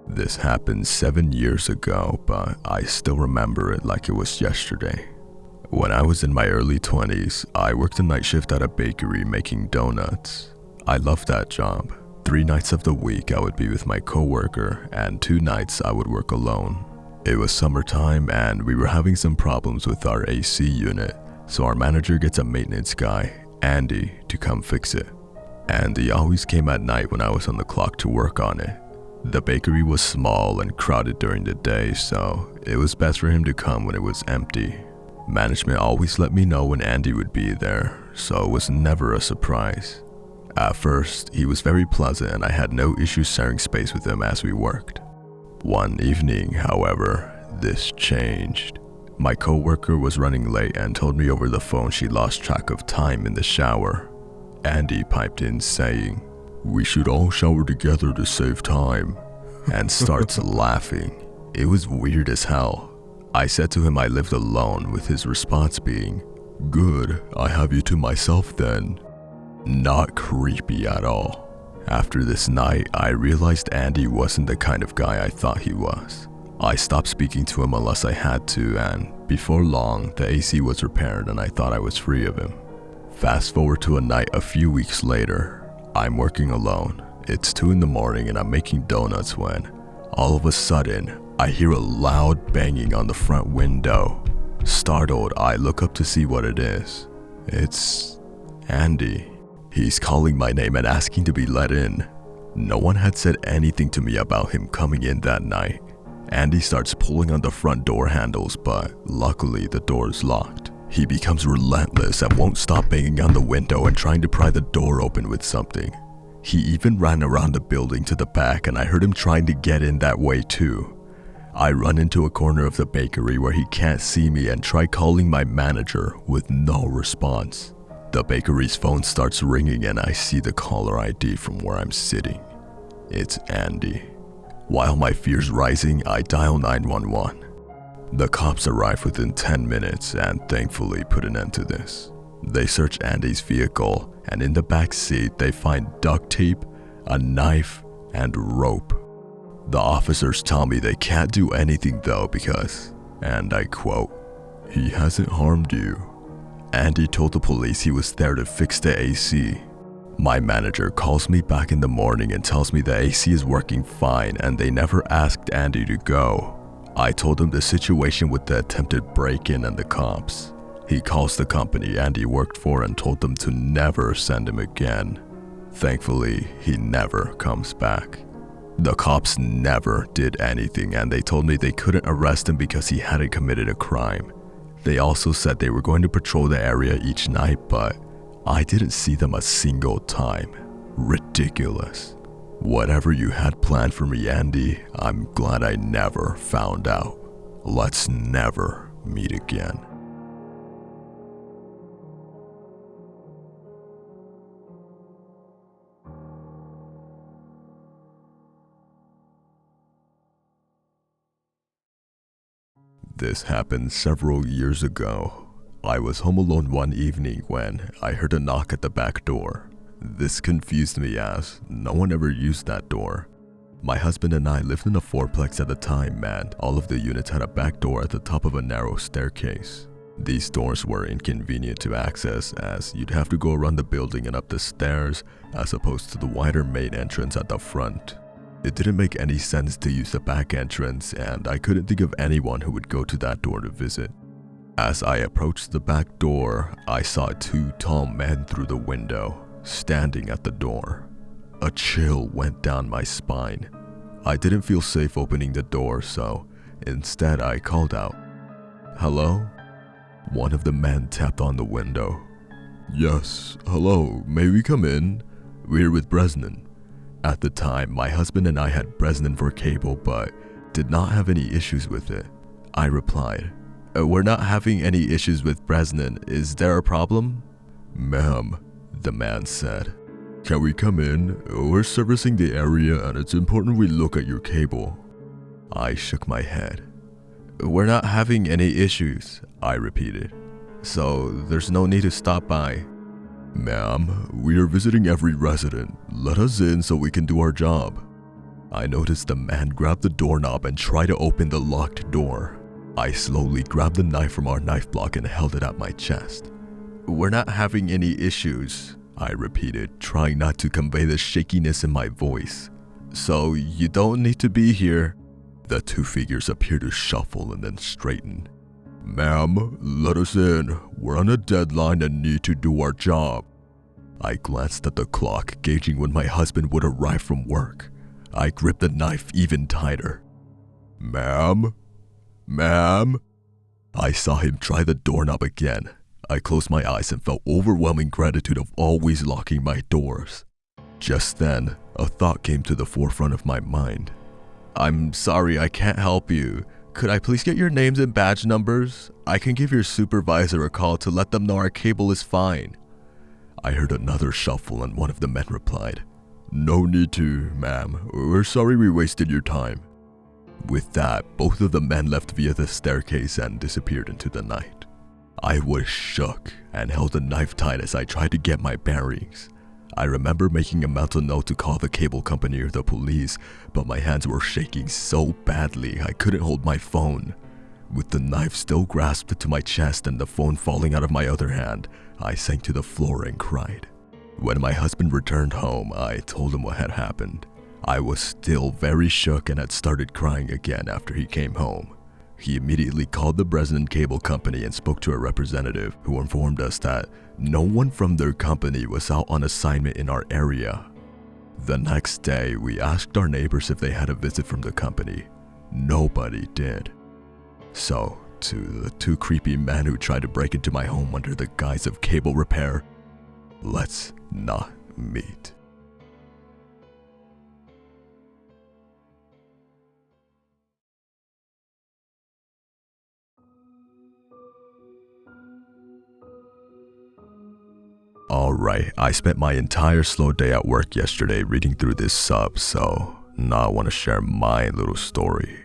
This happened 7 years ago, but I still remember it like it was yesterday. When I was in my early 20s, I worked a night shift at a bakery making donuts. I loved that job. 3 nights of the week I would be with my coworker, and 2 nights I would work alone. It was summertime and we were having some problems with our AC unit, so our manager gets a maintenance guy, Andy, to come fix it. Andy always came at night when I was on the clock to work on it. The bakery was small and crowded during the day, so it was best for him to come when it was empty. Management always let me know when Andy would be there, so it was never a surprise. At first, he was very pleasant and I had no issue sharing space with him as we worked. One evening, however, this changed. My coworker was running late and told me over the phone she lost track of time in the shower. Andy piped in saying, "We should all shower together to save time," and starts laughing. It was weird as hell. I said to him I lived alone, with his response being, "Good, I have you to myself then." Not creepy at all. After this night, I realized Andy wasn't the kind of guy I thought he was. I stopped speaking to him unless I had to, and before long, the AC was repaired and I thought I was free of him. Fast forward to a night a few weeks later. I'm working alone. It's 2 in the morning and I'm making donuts when, all of a sudden, I hear a loud banging on the front window. Startled, I look up to see what it is. It's Andy. He's calling my name and asking to be let in. No one had said anything to me about him coming in that night. Andy starts pulling on the front door handles, but luckily the door is locked. He becomes relentless and won't stop banging on the window and trying to pry the door open with something. He even ran around the building to the back and I heard him trying to get in that way too. I run into a corner of the bakery where he can't see me and try calling my manager with no response. The bakery's phone starts ringing and I see the caller ID from where I'm sitting. It's Andy. While my fear's rising, I dial 911. The cops arrive within 10 minutes and thankfully put an end to this. They search Andy's vehicle and in the back seat they find duct tape, a knife, and rope. The officers tell me they can't do anything though because, and I quote, "He hasn't harmed you." Andy told the police he was there to fix the AC. My manager calls me back in the morning and tells me the AC is working fine and they never asked Andy to go. I told him the situation with the attempted break-in and the cops. He calls the company Andy worked for and told them to never send him again. Thankfully, he never comes back. The cops never did anything and they told me they couldn't arrest him because he hadn't committed a crime. They also said they were going to patrol the area each night, but I didn't see them a single time. Ridiculous. Whatever you had planned for me, Andy, I'm glad I never found out. Let's never meet again. This happened several years ago. I was home alone one evening when I heard a knock at the back door. This confused me as no one ever used that door. My husband and I lived in a fourplex at the time and all of the units had a back door at the top of a narrow staircase. These doors were inconvenient to access as you'd have to go around the building and up the stairs as opposed to the wider main entrance at the front. It didn't make any sense to use the back entrance and I couldn't think of anyone who would go to that door to visit. As I approached the back door, I saw 2 tall men through the window, standing at the door. A chill went down my spine. I didn't feel safe opening the door, so instead I called out, "Hello?" One of the men tapped on the window. "Yes, hello, may we come in? We're with Bresnan." At the time, my husband and I had Bresnan for cable but did not have any issues with it. I replied, "We're not having any issues with Bresnan. Is there a problem?" "Ma'am," the man said, "can we come in? We're servicing the area and it's important we look at your cable." I shook my head. "We're not having any issues," I repeated, "so there's no need to stop by." "Ma'am, we are visiting every resident. Let us in so we can do our job." I noticed the man grab the doorknob and try to open the locked door. I slowly grabbed the knife from our knife block and held it at my chest. "We're not having any issues," I repeated, trying not to convey the shakiness in my voice. "So you don't need to be here." The two figures appeared to shuffle and then straighten. "Ma'am, let us in. We're on a deadline and need to do our job." I glanced at the clock, gauging when my husband would arrive from work. I gripped the knife even tighter. "Ma'am? Ma'am?" I saw him try the doorknob again. I closed my eyes and felt overwhelming gratitude of always locking my doors. Just then, a thought came to the forefront of my mind. "I'm sorry, I can't help you. Could I please get your names and badge numbers? I can give your supervisor a call to let them know our cable is fine." I heard another shuffle and one of the men replied, "No need to, ma'am. We're sorry we wasted your time." With that, both of the men left via the staircase and disappeared into the night. I was shook and held the knife tight as I tried to get my bearings. I remember making a mental note to call the cable company or the police, but my hands were shaking so badly I couldn't hold my phone. With the knife still grasped to my chest and the phone falling out of my other hand, I sank to the floor and cried. When my husband returned home, I told him what had happened. I was still very shook and had started crying again after he came home. He immediately called the Bresnan Cable Company and spoke to a representative who informed us that no one from their company was out on assignment in our area. The next day, we asked our neighbors if they had a visit from the company. Nobody did. So, to the two creepy men who tried to break into my home under the guise of cable repair, let's not meet. Alright, I spent my entire slow day at work yesterday reading through this sub, so now I want to share my little story.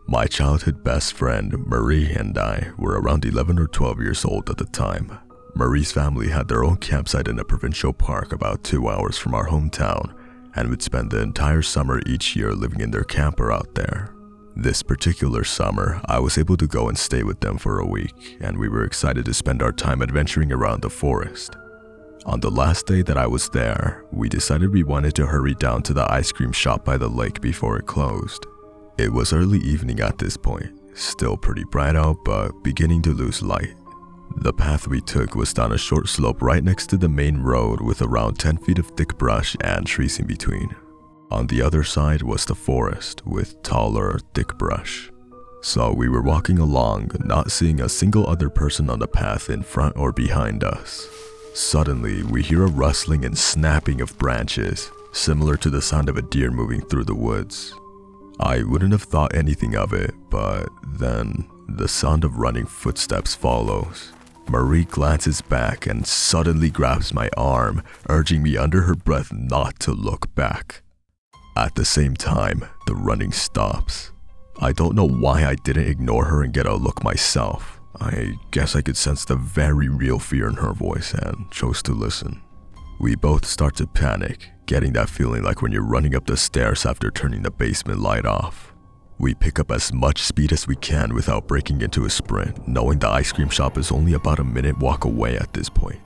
My childhood best friend, Marie, and I were around 11 or 12 years old at the time. Marie's family had their own campsite in a provincial park about 2 hours from our hometown, and would spend the entire summer each year living in their camper out there. This particular summer, I was able to go and stay with them for a week, and we were excited to spend our time adventuring around the forest. On the last day that I was there, we decided we wanted to hurry down to the ice cream shop by the lake before it closed. It was early evening at this point, still pretty bright out but beginning to lose light. The path we took was down a short slope right next to the main road with around 10 feet of thick brush and trees in between. On the other side was the forest with taller, thick brush. So we were walking along, not seeing a single other person on the path in front or behind us. Suddenly, we hear a rustling and snapping of branches, similar to the sound of a deer moving through the woods. I wouldn't have thought anything of it, but then the sound of running footsteps follows. Marie glances back and suddenly grabs my arm, urging me under her breath not to look back. At the same time, the running stops. I don't know why I didn't ignore her and get a look myself. I guess I could sense the very real fear in her voice and chose to listen. We both start to panic, getting that feeling like when you're running up the stairs after turning the basement light off. We pick up as much speed as we can without breaking into a sprint, knowing the ice cream shop is only about a minute walk away at this point.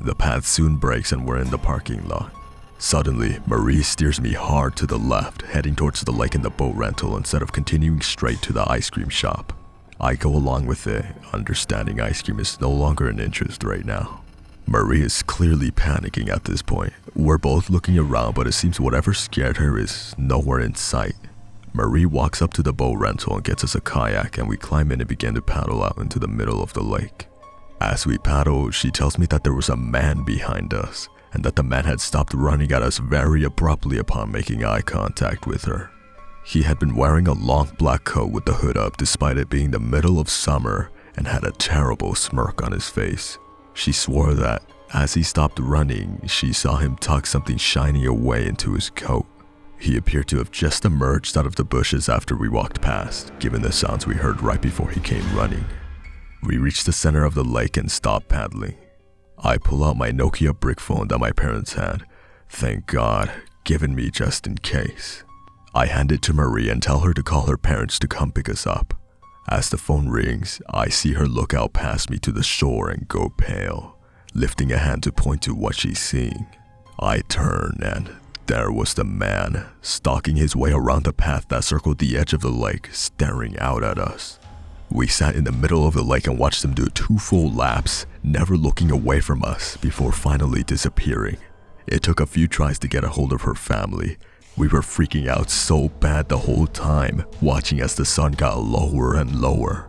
The path soon breaks and we're in the parking lot. Suddenly, Marie steers me hard to the left, heading towards the lake and the boat rental instead of continuing straight to the ice cream shop. I go along with it, understanding ice cream is no longer an interest right now. Marie is clearly panicking at this point. We're both looking around, but it seems whatever scared her is nowhere in sight. Marie walks up to the boat rental and gets us a kayak, and we climb in and begin to paddle out into the middle of the lake. As we paddle, she tells me that there was a man behind us, and that the man had stopped running at us very abruptly upon making eye contact with her. He had been wearing a long black coat with the hood up despite it being the middle of summer and had a terrible smirk on his face. She swore that, as he stopped running, she saw him tuck something shiny away into his coat. He appeared to have just emerged out of the bushes after we walked past, given the sounds we heard right before he came running. We reached the center of the lake and stopped paddling. I pull out my Nokia brick phone that my parents had, thank God, given me just in case. I hand it to Marie and tell her to call her parents to come pick us up. As the phone rings, I see her look out past me to the shore and go pale, lifting a hand to point to what she's seeing. I turn and there was the man, stalking his way around the path that circled the edge of the lake, staring out at us. We sat in the middle of the lake and watched him do 2 full laps, never looking away from us before finally disappearing. It took a few tries to get a hold of her family. We were freaking out so bad the whole time, watching as the sun got lower and lower.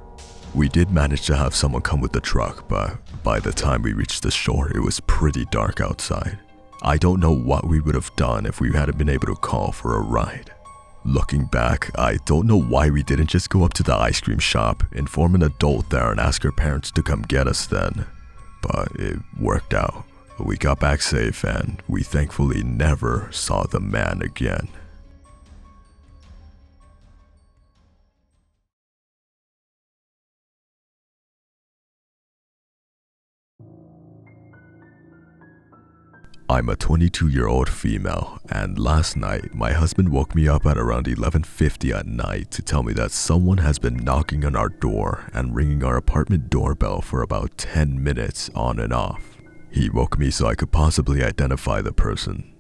We did manage to have someone come with the truck, but by the time we reached the shore, it was pretty dark outside. I don't know what we would have done if we hadn't been able to call for a ride. Looking back, I don't know why we didn't just go up to the ice cream shop, inform an adult there and ask her parents to come get us then. But it worked out. We got back safe and we thankfully never saw the man again. I'm a 22-year-old female, and last night my husband woke me up at around 11:50 at night to tell me that someone has been knocking on our door and ringing our apartment doorbell for about 10 minutes on and off. He woke me so I could possibly identify the person.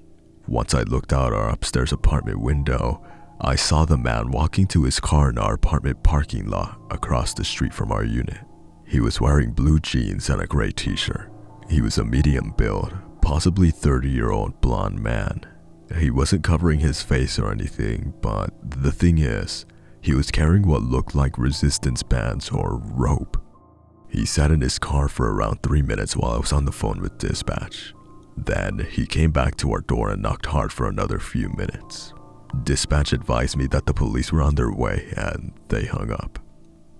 Once I looked out our upstairs apartment window, I saw the man walking to his car in our apartment parking lot across the street from our unit. He was wearing blue jeans and a gray t-shirt. He was a medium build, possibly 30-year-old blonde man. He wasn't covering his face or anything, but the thing is, he was carrying what looked like resistance bands or rope. He sat in his car for around 3 minutes while I was on the phone with dispatch. Then he came back to our door and knocked hard for another few minutes. Dispatch advised me that the police were on their way and they hung up.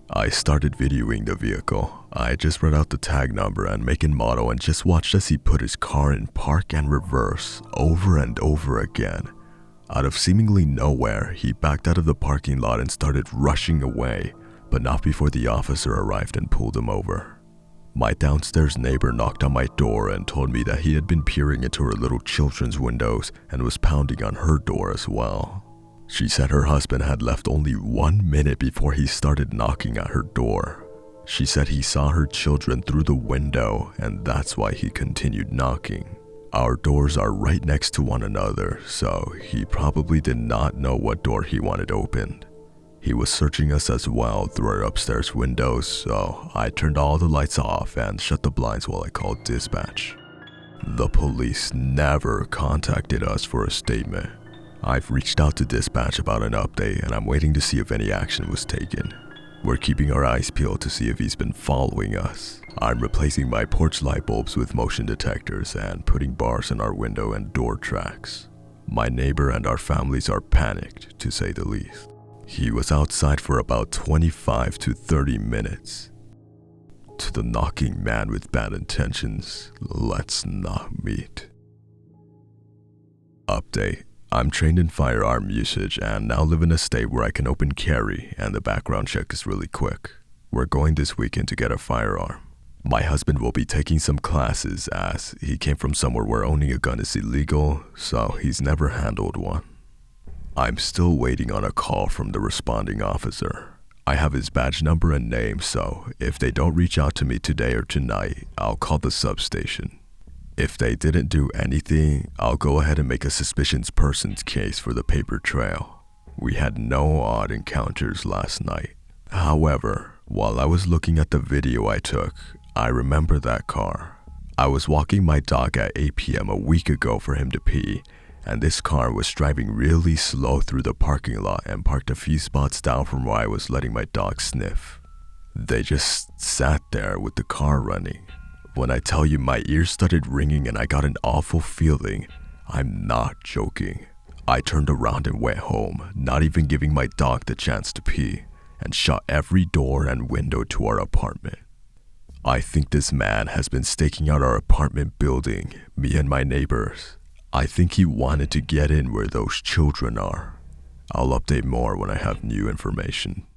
I started videoing the vehicle. I just read out the tag number and make and model and just watched as he put his car in park and reverse over and over again. Out of seemingly nowhere, he backed out of the parking lot and started rushing away, but not before the officer arrived and pulled him over. My downstairs neighbor knocked on my door and told me that he had been peering into her little children's windows and was pounding on her door as well. She said her husband had left only 1 minute before he started knocking at her door. She said he saw her children through the window and that's why he continued knocking. Our doors are right next to one another, so he probably did not know what door he wanted opened. He was searching us as well through our upstairs windows, so I turned all the lights off and shut the blinds while I called dispatch. The police never contacted us for a statement. I've reached out to dispatch about an update and I'm waiting to see if any action was taken. We're keeping our eyes peeled to see if he's been following us. I'm replacing my porch light bulbs with motion detectors and putting bars in our window and door tracks. My neighbor and our families are panicked, to say the least. He was outside for about 25 to 30 minutes. To the knocking man with bad intentions, let's not meet. Update. I'm trained in firearm usage and now live in a state where I can open carry and the background check is really quick. We're going this weekend to get a firearm. My husband will be taking some classes as he came from somewhere where owning a gun is illegal, so he's never handled one. I'm still waiting on a call from the responding officer. I have his badge number and name, so if they don't reach out to me today or tonight, I'll call the substation. If they didn't do anything, I'll go ahead and make a suspicious persons case for the paper trail. We had no odd encounters last night. However, while I was looking at the video I took, I remember that car. I was walking my dog at 8 p.m. a week ago for him to pee, and this car was driving really slow through the parking lot and parked a few spots down from where I was letting my dog sniff. They just sat there with the car running. When I tell you my ears started ringing and I got an awful feeling, I'm not joking. I turned around and went home, not even giving my dog the chance to pee, and shut every door and window to our apartment. I think this man has been staking out our apartment building, me and my neighbors. I think he wanted to get in where those children are. I'll update more when I have new information.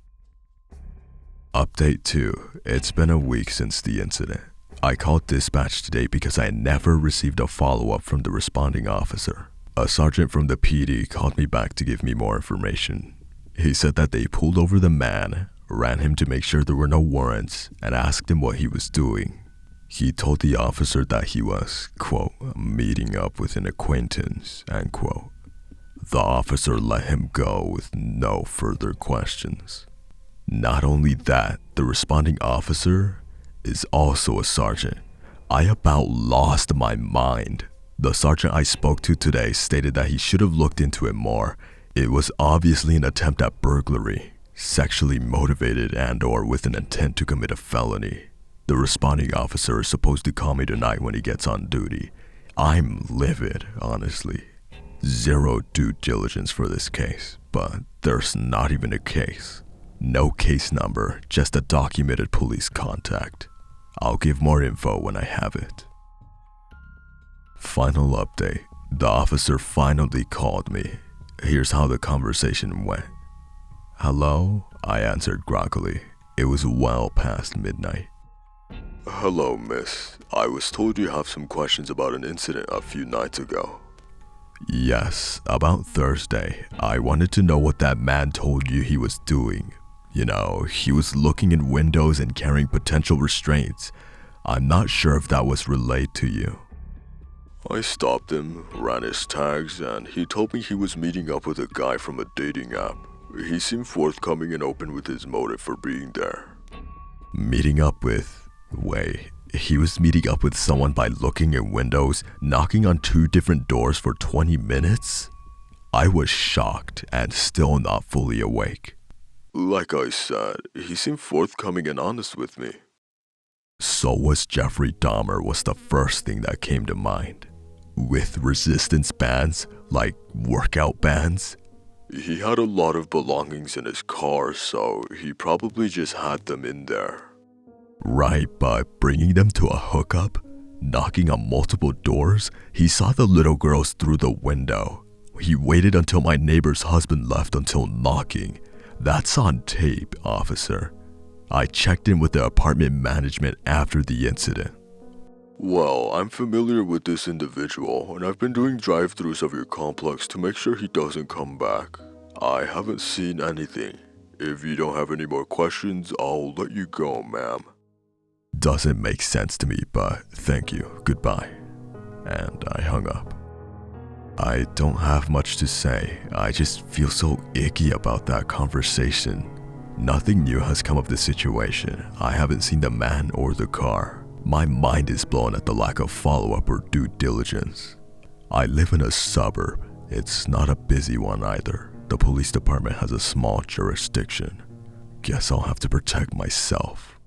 Update 2. It's been a week since the incident. I called dispatch today because I never received a follow-up from the responding officer. A sergeant from the PD called me back to give me more information. He said that they pulled over the man, ran him to make sure there were no warrants, and asked him what he was doing. He told the officer that he was, quote, meeting up with an acquaintance, end quote. The officer let him go with no further questions. Not only that, the responding officer is also a sergeant. I about lost my mind. The sergeant I spoke to today stated that he should have looked into it more. It was obviously an attempt at burglary, sexually motivated and/or with an intent to commit a felony. The responding officer is supposed to call me tonight when he gets on duty. I'm livid, honestly. Zero due diligence for this case, but there's not even a case. No case number, just a documented police contact. I'll give more info when I have it. Final update. The officer finally called me. Here's how the conversation went. Hello? I answered groggily. It was well past midnight. Hello, miss. I was told you have some questions about an incident a few nights ago. Yes, about Thursday. I wanted to know what that man told you he was doing. You know, he was looking in windows and carrying potential restraints. I'm not sure if that was relayed to you. I stopped him, ran his tags, and he told me he was meeting up with a guy from a dating app. He seemed forthcoming and open with his motive for being there. Meeting up with... Wait, he was meeting up with someone by looking in windows, knocking on 2 different doors for 20 minutes? I was shocked and still not fully awake. Like I said, he seemed forthcoming and honest with me. So was Jeffrey Dahmer was the first thing that came to mind. With resistance bands, like workout bands? He had a lot of belongings in his car, so he probably just had them in there. Right, but bringing them to a hookup, knocking on multiple doors, he saw the little girls through the window. He waited until my neighbor's husband left until knocking. That's on tape, officer. I checked in with the apartment management after the incident. Well, I'm familiar with this individual, and I've been doing drive-thrus of your complex to make sure he doesn't come back. I haven't seen anything. If you don't have any more questions, I'll let you go, ma'am. Doesn't make sense to me, but thank you, goodbye. And I hung up. I don't have much to say. I just feel so icky about that conversation. Nothing new has come of the situation. I haven't seen the man or the car. My mind is blown at the lack of follow-up or due diligence. I live in a suburb. It's not a busy one either. The police department has a small jurisdiction. Guess I'll have to protect myself.